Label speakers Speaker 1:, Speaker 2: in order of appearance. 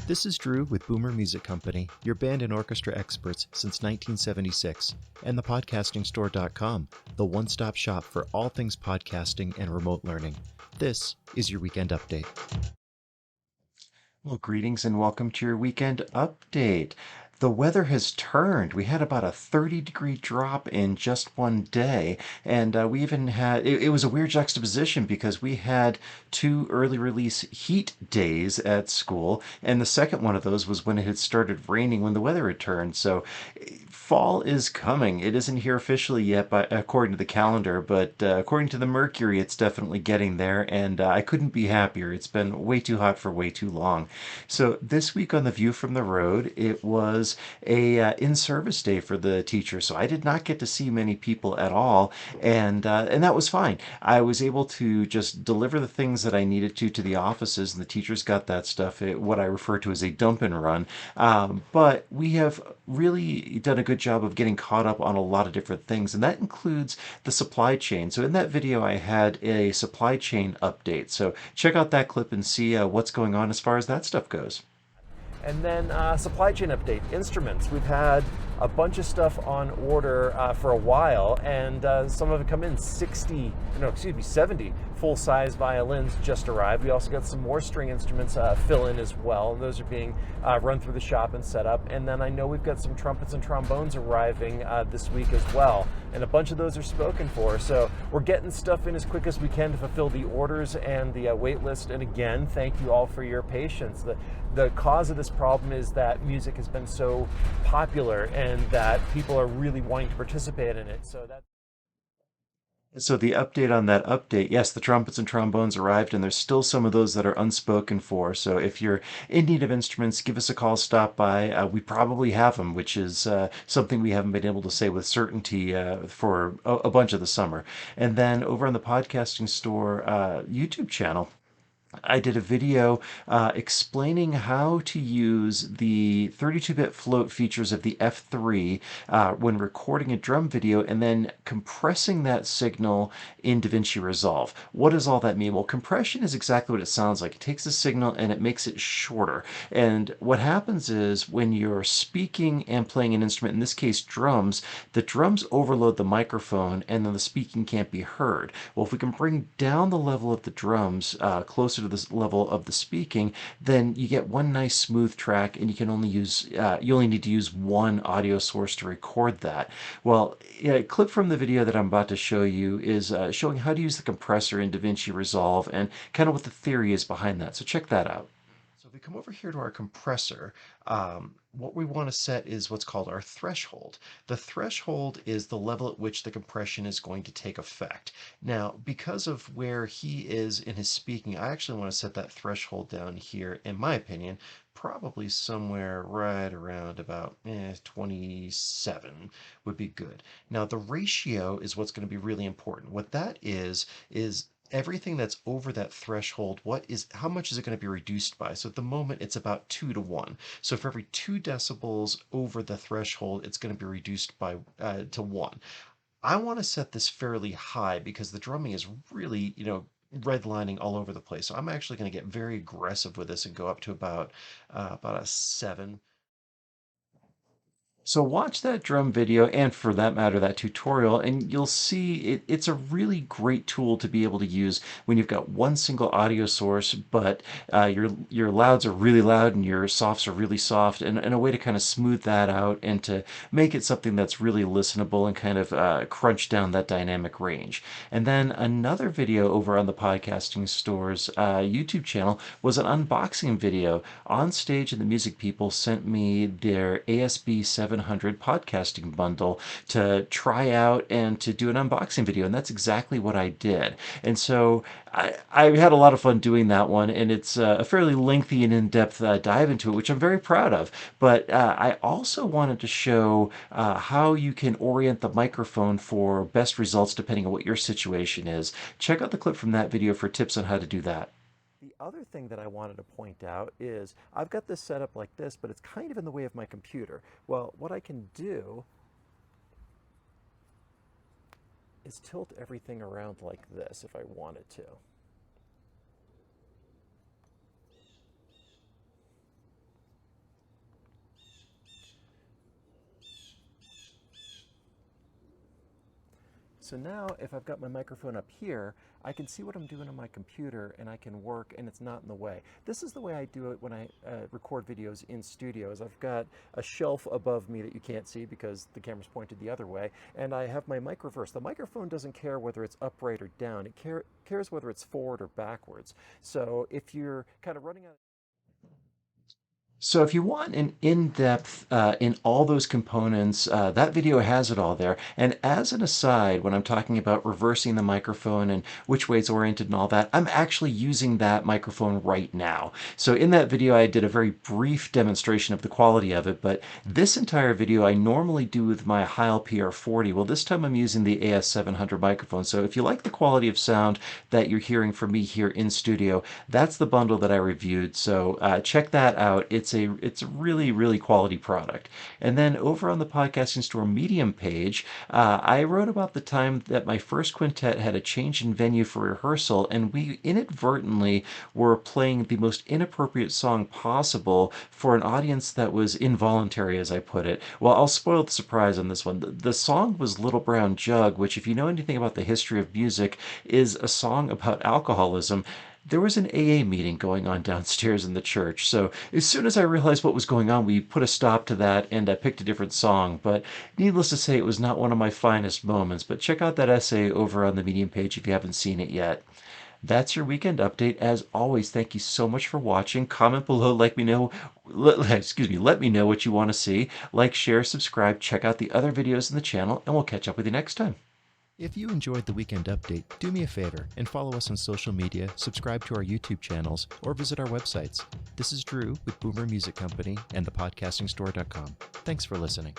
Speaker 1: This is Drew with Boomer Music Company, your band and orchestra experts since 1976, and thepodcastingstore.com, the one-stop shop for all things podcasting and remote learning. This is your weekend update.
Speaker 2: Well, greetings and welcome to your weekend update. The weather has turned. We had about a 30-degree drop in just one day, and we even had, it was a weird juxtaposition because we had 2 early release heat days at school, and the second one of those was when it had started raining when the weather had turned. So fall is coming. It isn't here officially yet, according to the calendar, but according to the Mercury, it's definitely getting there, and I couldn't be happier. It's been way too hot for way too long. So this week on The View from the Road, it was a in-service day for the teacher, so I did not get to see many people at all, and that was fine. I was able to just deliver the things that I needed to the offices, and the teachers got that stuff, what I refer to as a dump and run. But we have really done a good job of getting caught up on a lot of different things, and that includes the supply chain. So in that video, I had a supply chain update. So check out that clip and see what's going on as far as that stuff goes.
Speaker 3: And then supply chain update, instruments. We've had a bunch of stuff on order for a while, and some of it come in. 70 full-size violins just arrived. We also got some more string instruments fill in as well, and those are being run through the shop and set up. And then I know we've got some trumpets and trombones arriving this week as well, and a bunch of those are spoken for. So we're getting stuff in as quick as we can to fulfill the orders and the wait list. And again, thank you all for your patience. The cause of this problem is that music has been so popular and that people are really wanting to participate in it.
Speaker 2: So the update on that update, yes, the trumpets and trombones arrived, and there's still some of those that are unspoken for. So if you're in need of instruments, give us a call, stop by. We probably have them, which is something we haven't been able to say with certainty for a bunch of the summer. And then over on the Podcasting Store YouTube channel, I did a video explaining how to use the 32-bit float features of the F3 when recording a drum video and then compressing that signal in Davinci Resolve. What does all that mean? Well, compression is exactly what it sounds like. It takes the signal and it makes it shorter. And what happens is when you're speaking and playing an instrument, in this case drums, the drums overload the microphone and then the speaking can't be heard. Well, if we can bring down the level of the drums closer to this level of the speaking, then you get one nice smooth track, and you can only use you only need to use one audio source to record that. Well, a clip from the video that I'm about to show you is showing how to use the compressor in Davinci Resolve and kind of what the theory is behind that. So check that out. So if we come over here to our compressor, what we want to set is what's called our threshold. The threshold is the level at which the compression is going to take effect. Now, because of where he is in his speaking, I actually want to set that threshold down here, in my opinion, probably somewhere right around about 27 would be good. Now, the ratio is what's going to be really important. What that is everything that's over that threshold, how much is it going to be reduced by? So at the moment, it's about 2 to 1. So for every 2 decibels over the threshold, it's going to be reduced by to 1. I want to set this fairly high because the drumming is really, redlining all over the place. So I'm actually going to get very aggressive with this and go up to about a 7. So watch that drum video, and for that matter, that tutorial, and you'll see it's a really great tool to be able to use when you've got one single audio source, but your louds are really loud and your softs are really soft, and a way to kind of smooth that out and to make it something that's really listenable and kind of crunch down that dynamic range. And then another video over on the Podcasting Store's YouTube channel was an unboxing video. On Stage and the Music People sent me their ASB 700 podcasting bundle to try out and to do an unboxing video, and that's exactly what I did. And so I had a lot of fun doing that one, and it's a fairly lengthy and in-depth dive into it, which I'm very proud of. But I also wanted to show how you can orient the microphone for best results depending on what your situation is. Check out the clip from that video for tips on how to do that.
Speaker 3: The other thing that I wanted to point out is I've got this set up like this, but it's kind of in the way of my computer. Well, what I can do is tilt everything around like this if I wanted to. So now if I've got my microphone up here, I can see what I'm doing on my computer and I can work and it's not in the way. This is the way I do it when I record videos in studios. I've got a shelf above me that you can't see because the camera's pointed the other way, and I have my mic reversed. The microphone doesn't care whether it's upright or down. It cares whether it's forward or backwards. So if you're kind of running out
Speaker 2: So if you want an in-depth in all those components, that video has it all there. And as an aside, when I'm talking about reversing the microphone and which way it's oriented and all that, I'm actually using that microphone right now. So in that video, I did a very brief demonstration of the quality of it, but this entire video I normally do with my Heil PR40. Well, this time I'm using the AS700 microphone. So if you like the quality of sound that you're hearing from me here in studio, that's the bundle that I reviewed. So check that out. It's a really quality product. And then over on the Podcasting Store Medium page, I wrote about the time that my first quintet had a change in venue for rehearsal, and we inadvertently were playing the most inappropriate song possible for an audience that was involuntary, as I put it. Well, I'll spoil the surprise on this one. The song was Little Brown Jug, which, if you know anything about the history of music, is a song about alcoholism. There was an AA meeting going on downstairs in the church, so as soon as I realized what was going on, we put a stop to that and I picked a different song. But needless to say, it was not one of my finest moments. But check out that essay over on the Medium page if you haven't seen it yet. That's your weekend update. As always, thank you so much for watching. Comment below, let me know what you want to see. Like, share, subscribe, check out the other videos in the channel, and we'll catch up with you next time.
Speaker 1: If you enjoyed the Weekend Update, do me a favor and follow us on social media, subscribe to our YouTube channels, or visit our websites. This is Drew with Boomer Music Company and thepodcastingstore.com. Thanks for listening.